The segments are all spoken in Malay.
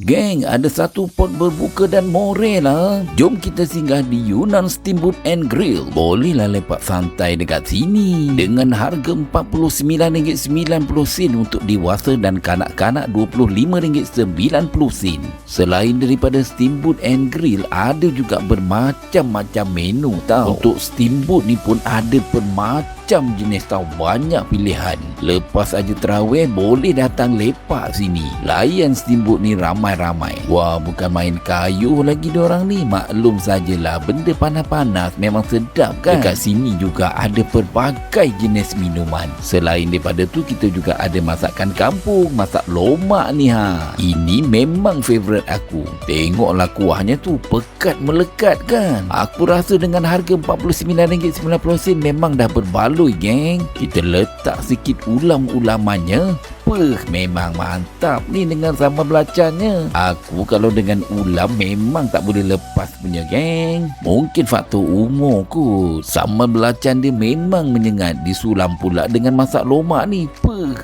Geng, ada satu pot berbuka dan more lah. Jom kita singgah di Yunnan Steamboat and Grill. Bolehlah lepak santai dekat sini. Dengan harga RM49.90 untuk dewasa dan kanak-kanak RM25.90. Selain daripada Steamboat and Grill, ada juga bermacam-macam menu tau. Untuk steamboat ni pun ada bermacam jenis tau, banyak pilihan. Lepas aja terawih boleh datang lepak sini. Layan steamboat ni ramai-ramai. Wah, bukan main kayu lagi diorang ni. Maklum sajalah, benda panas-panas memang sedap kan. Dekat sini juga ada pelbagai jenis minuman. Selain daripada tu, kita juga ada masakan kampung, masak lomak ni ha. Ini memang favourite aku. Tengoklah kuahnya tu pekat melekat kan. Aku rasa dengan harga RM49.90 memang dah berbaloi geng. Kita letak sikit ulam-ulamannya. Memang mantap ni dengan sambal belacannya. Aku kalau dengan ulam memang tak boleh lepas punya geng. Mungkin faktor umur kot. Sambal belacan dia memang menyengat. Disulam pula dengan masak lomak ni.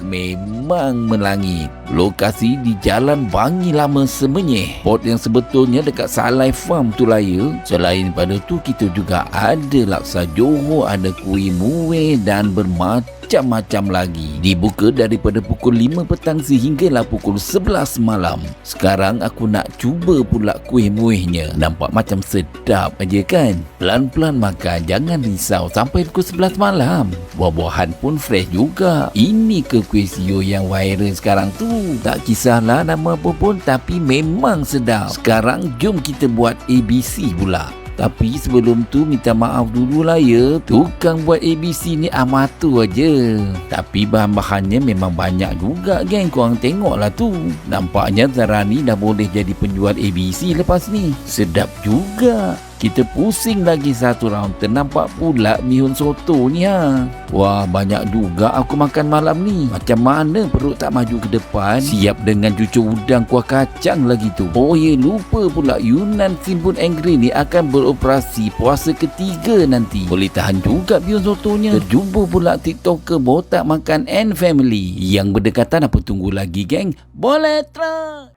Memang melangit. Lokasi di Jalan Bangi Lama Semenyih. Pot yang sebetulnya dekat Salai Farm tu Laya. Selain pada tu, kita juga ada laksa Johor, ada kuih muih dan bermacam-macam lagi. Dibuka daripada pukul 5 petang sehinggalah pukul 11 malam. Sekarang aku nak cuba pula kuih muihnya. Nampak macam sedap aja kan. Pelan-pelan makan, jangan risau sampai pukul 11 malam. Buah-buahan pun fresh juga. Ini ke kuih sio yang viral sekarang tu. Tak kisahlah nama apa pun, tapi memang sedap. Sekarang jom kita buat ABC pula. Tapi sebelum tu minta maaf dulu lah ya. Tukang buat ABC ni amatur aja. Tapi bahan-bahannya memang banyak juga geng. Korang tengoklah tu. Nampaknya Zara ni dah boleh jadi penjual ABC lepas ni. Sedap juga. Kita pusing lagi satu round. Ternampak pula mihun soto ni ha. Wah, banyak juga aku makan malam ni. Macam mana perut tak maju ke depan. Siap dengan cucur udang kuah kacang lagi tu. Oh ya, lupa pula Yunnan Steamboat and Grill ni akan beroperasi puasa ketiga nanti. Boleh tahan juga mihun sotonya. Terjumpa pula TikToker Botak Makan and Family. Yang berdekatan, apa tunggu lagi geng? Boleh terus.